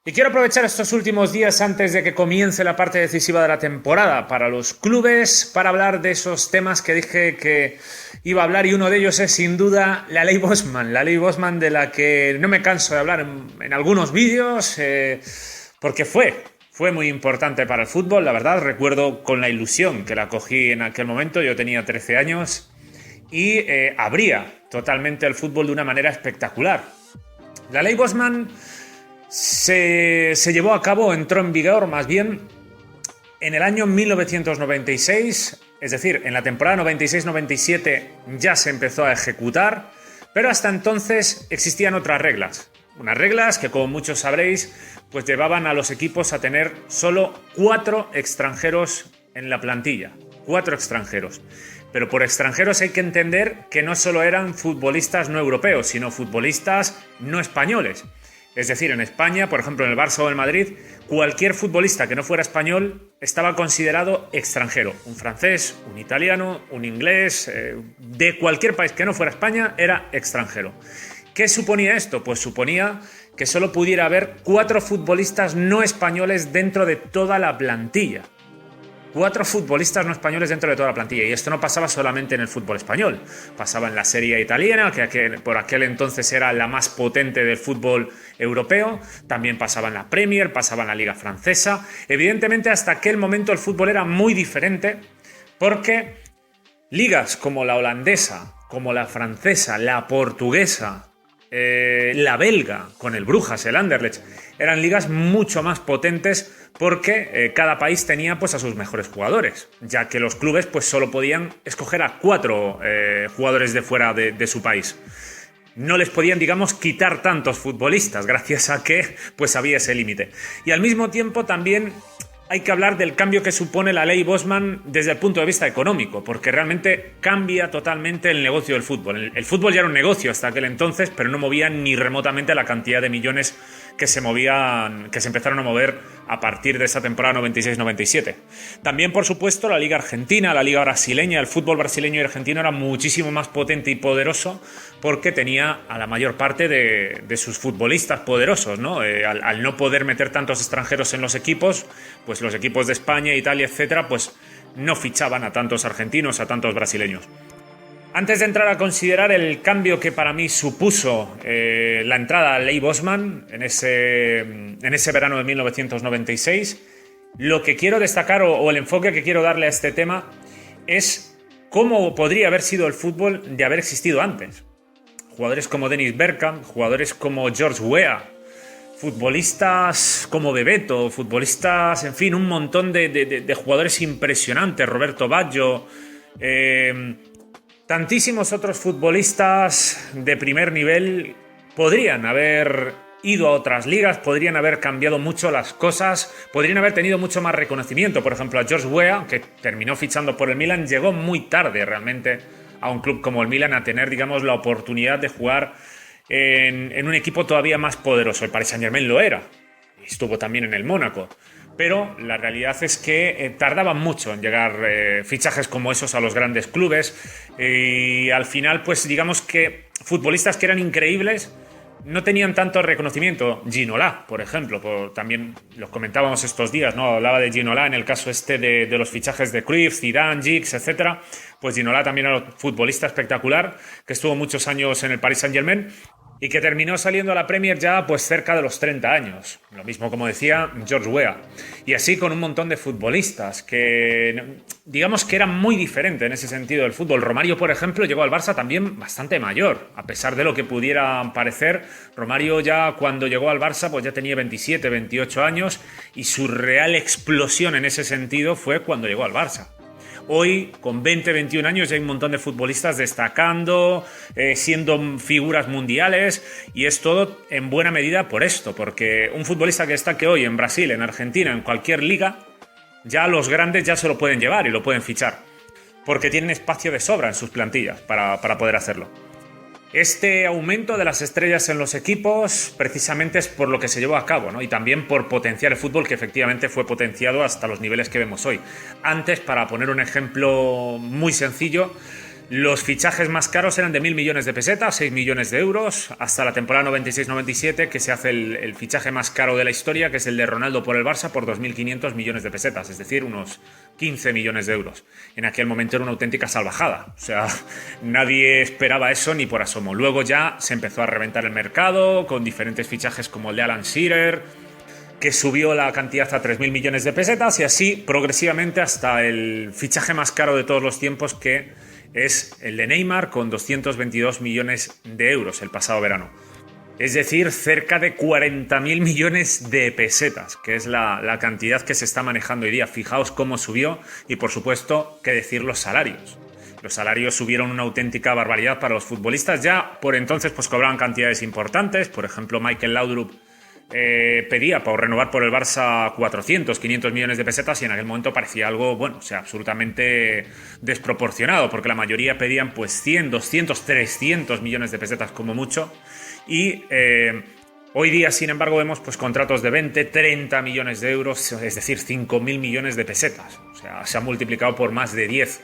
Y quiero aprovechar estos últimos días antes de que comience la parte decisiva de la temporada para los clubes, para hablar de esos temas que dije que iba a hablar, y uno de ellos es sin duda la ley Bosman de la que no me canso de hablar en algunos vídeos, porque fue muy importante para el fútbol, la verdad. Recuerdo con la ilusión que la cogí en aquel momento. Yo tenía 13 años y abría totalmente el fútbol de una manera espectacular. La ley Bosman se llevó a cabo, entró en vigor más bien en el año 1996, es decir, en la temporada 96-97 ya se empezó a ejecutar, pero hasta entonces existían otras reglas. Unas reglas que, como muchos sabréis, pues llevaban a los equipos a tener solo 4 extranjeros en la plantilla. 4 extranjeros. Pero por extranjeros hay que entender que no solo eran futbolistas no europeos, sino futbolistas no españoles. Es decir, en España, por ejemplo, en el Barça o el Madrid, cualquier futbolista que no fuera español estaba considerado extranjero. Un francés, un italiano, un inglés, de cualquier país que no fuera España era extranjero. ¿Qué suponía esto? Pues suponía que solo pudiera haber 4 futbolistas no españoles dentro de toda la plantilla. 4 futbolistas no españoles dentro de toda la plantilla. Y esto no pasaba solamente en el fútbol español. Pasaba en la Serie A italiana, que por aquel entonces era la más potente del fútbol europeo. También pasaba en la Premier, pasaba en la Liga Francesa. Evidentemente, hasta aquel momento el fútbol era muy diferente, porque ligas como la holandesa, como la francesa, la portuguesa, la belga, con el Brujas, el Anderlecht, eran ligas mucho más potentes, porque cada país tenía pues a sus mejores jugadores, ya que los clubes pues solo podían escoger a 4 jugadores de fuera de su país. No les podían, digamos, quitar tantos futbolistas, gracias a que pues había ese límite. Y al mismo tiempo también hay que hablar del cambio que supone la ley Bosman desde el punto de vista económico, porque realmente cambia totalmente el negocio del fútbol. El fútbol ya era un negocio hasta aquel entonces, pero no movía ni remotamente la cantidad de millones que se empezaron a mover a partir de esa temporada 96-97. También, por supuesto, la Liga Argentina, la Liga Brasileña, el fútbol brasileño y argentino era muchísimo más potente y poderoso, porque tenía a la mayor parte de sus futbolistas poderosos, ¿no? Al no poder meter tantos extranjeros en los equipos, pues los equipos de España, Italia, etcétera, pues no fichaban a tantos argentinos, a tantos brasileños. Antes de entrar a considerar el cambio que para mí supuso la entrada a la ley Bosman en ese verano de 1996, lo que quiero destacar o el enfoque que quiero darle a este tema es cómo podría haber sido el fútbol de haber existido antes. Jugadores como Dennis Bergkamp, jugadores como George Weah, futbolistas como Bebeto, futbolistas, en fin, un montón de jugadores impresionantes, Roberto Baggio, tantísimos otros futbolistas de primer nivel podrían haber ido a otras ligas, podrían haber cambiado mucho las cosas, podrían haber tenido mucho más reconocimiento. Por ejemplo, a George Weah, que terminó fichando por el Milan, llegó muy tarde realmente a un club como el Milan a tener, digamos, la oportunidad de jugar en un equipo todavía más poderoso. El Paris Saint-Germain lo era, estuvo también en el Mónaco. Pero la realidad es que tardaban mucho en llegar fichajes como esos a los grandes clubes, y al final, pues digamos que futbolistas que eran increíbles no tenían tanto reconocimiento. Ginola, por ejemplo, también los comentábamos estos días, ¿no? Hablaba de Ginola en el caso de los fichajes de Cruyff, Zidane, Giggs, etcétera. Pues Ginola también era un futbolista espectacular que estuvo muchos años en el Paris Saint-Germain y que terminó saliendo a la Premier ya pues cerca de los 30 años. Lo mismo, como decía, George Weah. Y así con un montón de futbolistas que, digamos, que eran muy diferentes en ese sentido del fútbol. Romario, por ejemplo, llegó al Barça también bastante mayor. A pesar de lo que pudiera parecer, Romario ya cuando llegó al Barça pues ya tenía 27, 28 años, y su real explosión en ese sentido fue cuando llegó al Barça. Hoy, con 20, 21 años, ya hay un montón de futbolistas destacando, siendo figuras mundiales, y es todo en buena medida por esto, porque un futbolista que destaque hoy en Brasil, en Argentina, en cualquier liga, ya los grandes ya se lo pueden llevar y lo pueden fichar, porque tienen espacio de sobra en sus plantillas para poder hacerlo. Este aumento de las estrellas en los equipos precisamente es por lo que se llevó a cabo, ¿no? Y también por potenciar el fútbol, que efectivamente fue potenciado hasta los niveles que vemos hoy. Antes, para poner un ejemplo muy sencillo, Los fichajes más caros eran de 1.000 millones de pesetas, 6 millones de euros, hasta la temporada 96-97, que se hace el fichaje más caro de la historia, que es el de Ronaldo por el Barça, por 2.500 millones de pesetas, es decir, unos 15 millones de euros. En aquel momento era una auténtica salvajada, o sea, nadie esperaba eso ni por asomo. Luego ya se empezó a reventar el mercado, con diferentes fichajes como el de Alan Shearer, que subió la cantidad a 3.000 millones de pesetas, y así progresivamente hasta el fichaje más caro de todos los tiempos, que es el de Neymar, con 222 millones de euros el pasado verano. Es decir, cerca de 40.000 millones de pesetas, que es la cantidad que se está manejando hoy día. Fijaos cómo subió, y por supuesto, qué decir los salarios. Los salarios subieron una auténtica barbaridad para los futbolistas. Ya por entonces pues cobraban cantidades importantes. Por ejemplo, Michael Laudrup pedía por renovar por el Barça 400, 500 millones de pesetas, y en aquel momento parecía algo, bueno, o sea, absolutamente desproporcionado, porque la mayoría pedían pues 100, 200, 300 millones de pesetas como mucho, y hoy día, sin embargo, vemos pues contratos de 20, 30 millones de euros, es decir, 5.000 millones de pesetas, o sea, se ha multiplicado por más de 10.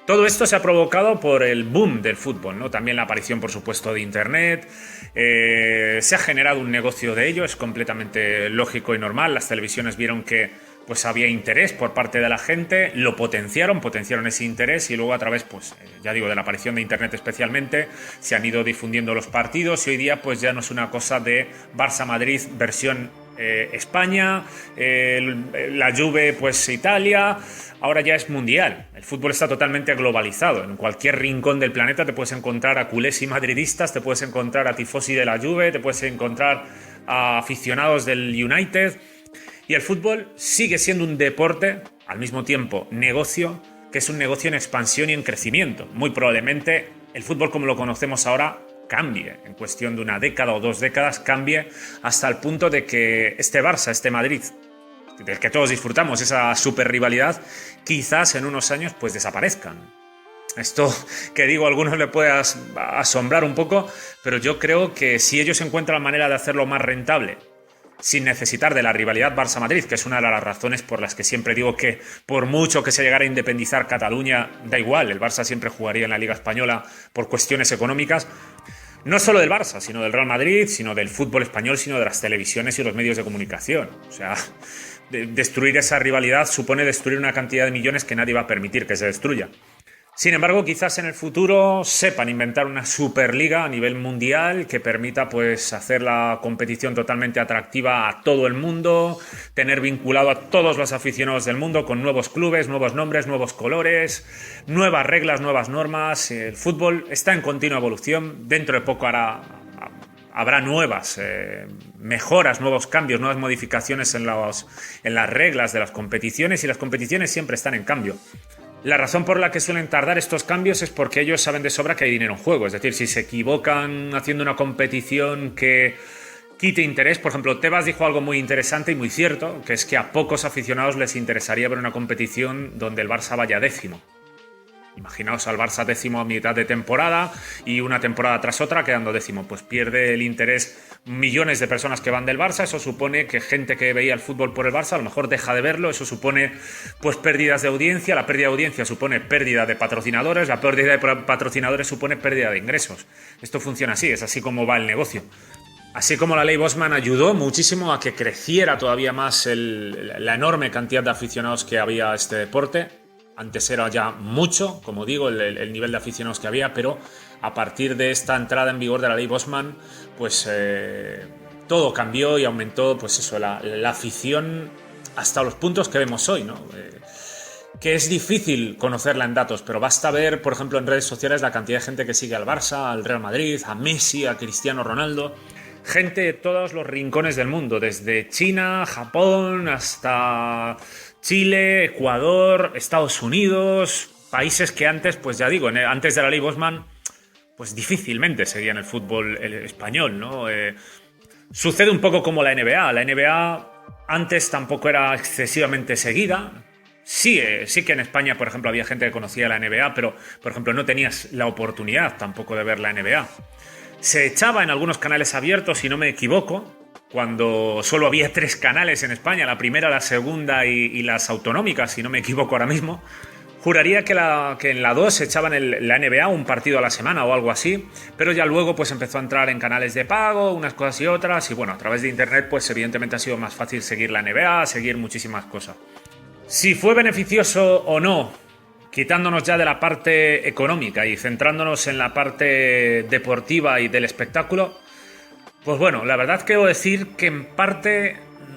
Todo esto se ha provocado por el boom del fútbol, ¿no? También la aparición, por supuesto, de Internet. Se ha generado un negocio de ello, es completamente lógico y normal. Las televisiones vieron que pues había interés por parte de la gente, lo potenciaron ese interés, y luego a través, pues ya digo, de la aparición de Internet especialmente, se han ido difundiendo los partidos, y hoy día pues ya no es una cosa de Barça-Madrid versión España, la Juve pues Italia. Ahora ya es mundial, el fútbol está totalmente globalizado. En cualquier rincón del planeta te puedes encontrar a culés y madridistas, te puedes encontrar a tifosi de la Juve, te puedes encontrar a aficionados del United, y el fútbol sigue siendo un deporte, al mismo tiempo negocio, que es un negocio en expansión y en crecimiento. Muy probablemente el fútbol como lo conocemos ahora cambie, en cuestión de una década o 2 décadas cambie, hasta el punto de que este Barça, este Madrid, del que todos disfrutamos, esa super rivalidad, quizás en unos años pues desaparezcan. Esto que digo a algunos le puede asombrar un poco, pero yo creo que si ellos encuentran la manera de hacerlo más rentable, sin necesitar de la rivalidad Barça-Madrid, que es una de las razones por las que siempre digo que por mucho que se llegara a independizar Cataluña, da igual, el Barça siempre jugaría en la Liga Española por cuestiones económicas, no solo del Barça, sino del Real Madrid, sino del fútbol español, sino de las televisiones y los medios de comunicación. O sea, destruir esa rivalidad supone destruir una cantidad de millones que nadie va a permitir que se destruya. Sin embargo, quizás en el futuro sepan inventar una Superliga a nivel mundial que permita pues hacer la competición totalmente atractiva a todo el mundo, tener vinculado a todos los aficionados del mundo con nuevos clubes, nuevos nombres, nuevos colores, nuevas reglas, nuevas normas. El fútbol está en continua evolución. Dentro de poco habrá nuevas mejoras, nuevos cambios, nuevas modificaciones en las reglas de las competiciones, y las competiciones siempre están en cambio. La razón por la que suelen tardar estos cambios es porque ellos saben de sobra que hay dinero en juego. Es decir, si se equivocan haciendo una competición que quite interés, por ejemplo, Tebas dijo algo muy interesante y muy cierto, que es que a pocos aficionados les interesaría ver una competición donde el Barça vaya décimo. Imaginaos al Barça décimo a mitad de temporada y una temporada tras otra quedando décimo. Pues pierde el interés millones de personas que van del Barça. Eso supone que gente que veía el fútbol por el Barça a lo mejor deja de verlo. Eso supone pues pérdidas de audiencia. La pérdida de audiencia supone pérdida de patrocinadores. La pérdida de patrocinadores supone pérdida de ingresos. Esto funciona así, es así como va el negocio. Así como la ley Bosman ayudó muchísimo a que creciera todavía más la enorme cantidad de aficionados que había a este deporte. Antes era ya mucho, como digo, el nivel de aficionados que había, pero a partir de esta entrada en vigor de la ley Bosman, pues todo cambió y aumentó, pues eso, la afición hasta los puntos que vemos hoy, ¿no? Que es difícil conocerla en datos, pero basta ver, por ejemplo, en redes sociales la cantidad de gente que sigue al Barça, al Real Madrid, a Messi, a Cristiano Ronaldo. Gente de todos los rincones del mundo, desde China, Japón, hasta Chile, Ecuador, Estados Unidos, países que antes, pues ya digo, antes de la ley Bosman, pues difícilmente seguían el fútbol español, ¿no? Sucede un poco como la NBA. La NBA antes tampoco era excesivamente seguida. Sí que en España, por ejemplo, había gente que conocía la NBA, pero, por ejemplo, no tenías la oportunidad tampoco de ver la NBA. Se echaba en algunos canales abiertos, si no me equivoco, cuando solo había 3 canales en España, la primera, la segunda y las autonómicas, si no me equivoco ahora mismo. Juraría que en la 2 echaban la NBA un partido a la semana o algo así, pero ya luego pues empezó a entrar en canales de pago, unas cosas y otras, y bueno, a través de internet pues evidentemente ha sido más fácil seguir la NBA, seguir muchísimas cosas. Si fue beneficioso o no, quitándonos ya de la parte económica y centrándonos en la parte deportiva y del espectáculo, pues bueno, la verdad que debo decir que en parte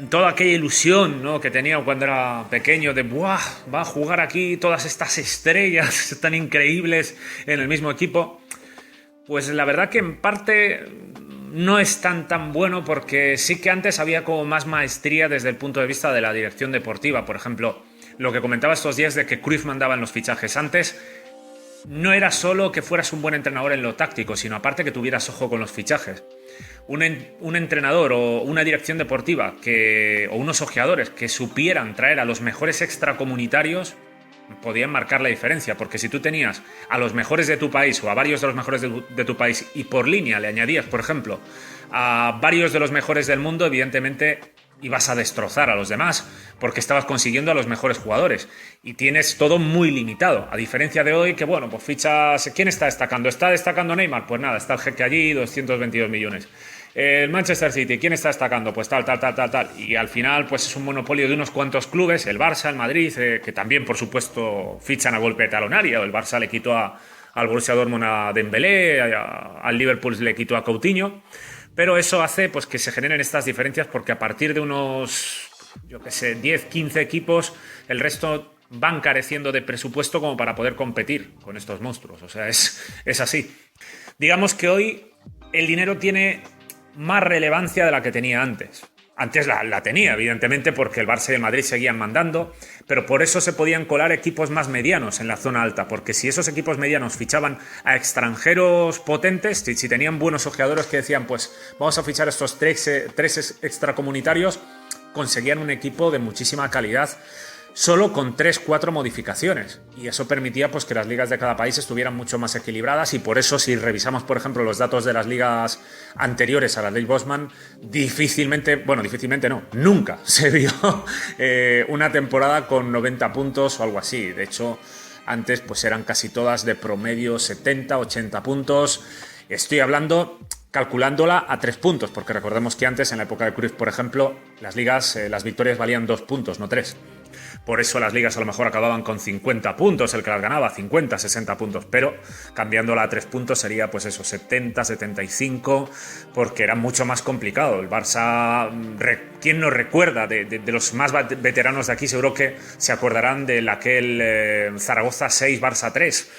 toda aquella ilusión, ¿no?, que tenía cuando era pequeño de ¡buah! Va a jugar aquí todas estas estrellas tan increíbles en el mismo equipo, pues la verdad que en parte no es tan bueno, porque sí que antes había como más maestría desde el punto de vista de la dirección deportiva. Por ejemplo, lo que comentaba estos días de que Cruyff mandaba en los fichajes antes, no era solo que fueras un buen entrenador en lo táctico, sino aparte que tuvieras ojo con los fichajes. Un entrenador o una dirección deportiva o unos ojeadores que supieran traer a los mejores extracomunitarios podían marcar la diferencia, porque si tú tenías a los mejores de tu país o a varios de los mejores de tu país y por línea le añadías, por ejemplo, a varios de los mejores del mundo, evidentemente ibas a destrozar a los demás, porque estabas consiguiendo a los mejores jugadores y tienes todo muy limitado, a diferencia de hoy que, bueno, pues fichas... ¿Quién está destacando? ¿Está destacando Neymar? Pues nada, está el jeque allí, 222 millones. El Manchester City, ¿quién está destacando? Pues tal. Y al final, pues es un monopolio de unos cuantos clubes, el Barça, el Madrid, que también, por supuesto, fichan a golpe de talonario. El Barça le quitó al Borussia Dortmund a Dembélé, al Liverpool le quitó a Coutinho. Pero eso hace pues que se generen estas diferencias, porque a partir de unos, 10, 15 equipos, el resto van careciendo de presupuesto como para poder competir con estos monstruos. O sea, es así. Digamos que hoy el dinero tiene más relevancia de la que tenía antes. Antes la tenía, evidentemente, porque el Barça y el Madrid seguían mandando, pero por eso se podían colar equipos más medianos en la zona alta, porque si esos equipos medianos fichaban a extranjeros potentes, si tenían buenos ojeadores que decían, pues vamos a fichar estos tres extracomunitarios, conseguían un equipo de muchísima calidad solo con 3-4 modificaciones, y eso permitía pues que las ligas de cada país estuvieran mucho más equilibradas. Y por eso, si revisamos por ejemplo los datos de las ligas anteriores a la ley Bosman, nunca se vio una temporada con 90 puntos o algo así. De hecho, antes pues eran casi todas de promedio 70-80 puntos. Estoy hablando calculándola a 3 puntos, porque recordemos que antes, en la época de Cruyff, por ejemplo, las ligas, las victorias valían 2 puntos, no 3. Por eso las ligas a lo mejor acababan con 50 puntos, el que las ganaba, 50, 60 puntos, pero cambiándola a 3 puntos sería pues eso, 70, 75, porque era mucho más complicado. El Barça, ¿quién no recuerda de los más veteranos de aquí? Seguro que se acordarán de aquel Zaragoza 6, Barça 3.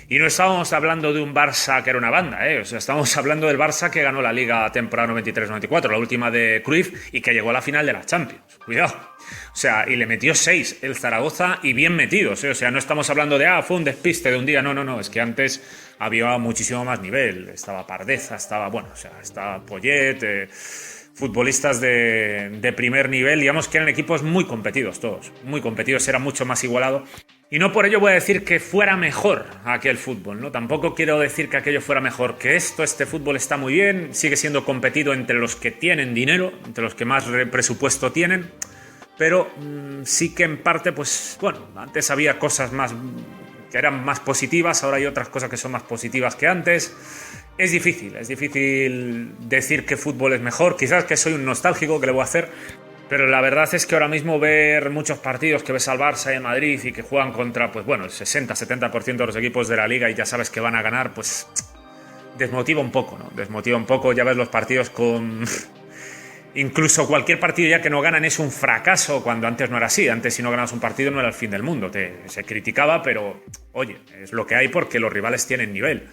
Y no estábamos hablando de un Barça que era una banda, O sea, estábamos hablando del Barça que ganó la Liga temporada 93-94, la última de Cruyff, y que llegó a la final de la Champions. Cuidado. O sea, y le metió 6 el Zaragoza, y bien metidos, O sea, no estamos hablando de, fue un despiste de un día. No. Es que antes había muchísimo más nivel. Estaba Pardeza, estaba Poyet, futbolistas de primer nivel. Digamos que eran equipos muy competidos todos. Muy competidos, era mucho más igualado. Y no por ello voy a decir que fuera mejor aquel fútbol, ¿no? Tampoco quiero decir que aquello fuera mejor que esto. Este fútbol está muy bien, sigue siendo competido entre los que tienen dinero, entre los que más presupuesto tienen, pero sí que en parte, pues bueno, antes había cosas más que eran más positivas, ahora hay otras cosas que son más positivas que antes. Es difícil decir que fútbol es mejor. Quizás que soy un nostálgico, que le voy a hacer, pero la verdad es que ahora mismo ver muchos partidos que ves al Barça y al Madrid y que juegan contra, pues bueno, el 60-70% de los equipos de la liga y ya sabes que van a ganar, pues desmotiva un poco, ¿no? Desmotiva un poco. Ya ves los partidos con... Incluso cualquier partido ya que no ganan es un fracaso, cuando antes no era así. Antes, si no ganabas un partido, no era el fin del mundo. Se criticaba, pero oye, es lo que hay, porque los rivales tienen nivel.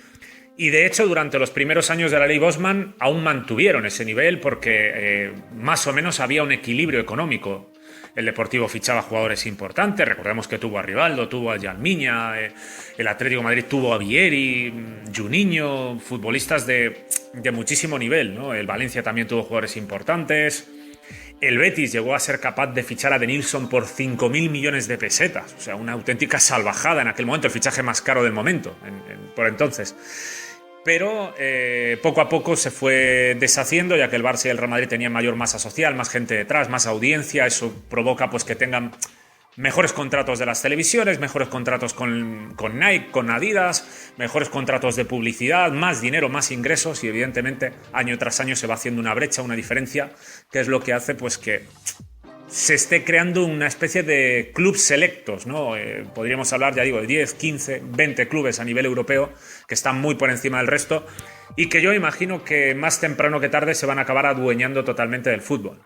Y de hecho, durante los primeros años de la ley Bosman aún mantuvieron ese nivel, porque más o menos había un equilibrio económico. El Deportivo fichaba jugadores importantes. Recordemos que tuvo a Rivaldo, tuvo a Yalmiña, el Atlético de Madrid tuvo a Vieri, Juninho, futbolistas de muchísimo nivel, ¿no? El Valencia también tuvo jugadores importantes. El Betis llegó a ser capaz de fichar a Denilson por 5.000 millones de pesetas. O sea, una auténtica salvajada en aquel momento, el fichaje más caro del momento, por entonces. Pero poco a poco se fue deshaciendo, ya que el Barça y el Real Madrid tenían mayor masa social, más gente detrás, más audiencia. Eso provoca pues que tengan Mejores contratos de las televisiones, mejores contratos con Nike, con Adidas, mejores contratos de publicidad, más dinero, más ingresos y evidentemente año tras año se va haciendo una brecha, una diferencia, que es lo que hace pues que se esté creando una especie de clubes selectos, ¿no? Podríamos hablar, ya digo, de 10, 15, 20 clubes a nivel europeo que están muy por encima del resto y que yo imagino que más temprano que tarde se van a acabar adueñando totalmente del fútbol.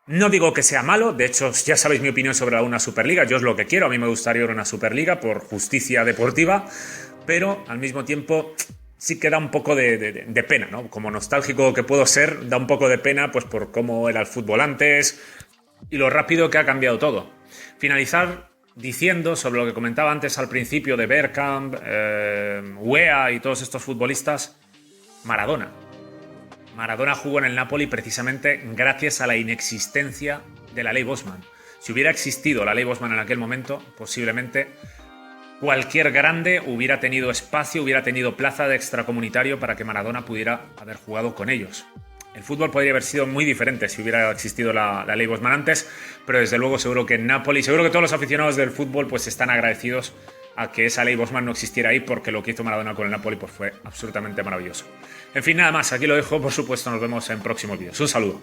No digo que sea malo, de hecho ya sabéis mi opinión sobre una Superliga, yo es lo que quiero, a mí me gustaría ver una Superliga por justicia deportiva, pero al mismo tiempo sí que da un poco de pena, ¿no? Como nostálgico que puedo ser, da un poco de pena pues por cómo era el fútbol antes y lo rápido que ha cambiado todo. Finalizar diciendo sobre lo que comentaba antes al principio de Bergkamp, Weah y todos estos futbolistas, Maradona. Maradona jugó en el Napoli precisamente gracias a la inexistencia de la ley Bosman. Si hubiera existido la ley Bosman en aquel momento, posiblemente cualquier grande hubiera tenido espacio, hubiera tenido plaza de extracomunitario para que Maradona pudiera haber jugado con ellos. El fútbol podría haber sido muy diferente si hubiera existido la ley Bosman antes, pero desde luego seguro que en Napoli, seguro que todos los aficionados del fútbol pues están agradecidos a que esa ley Bosman no existiera ahí, porque lo que hizo Maradona con el Napoli pues fue absolutamente maravilloso. En fin, nada más, aquí lo dejo, por supuesto nos vemos en próximos vídeos. Un saludo.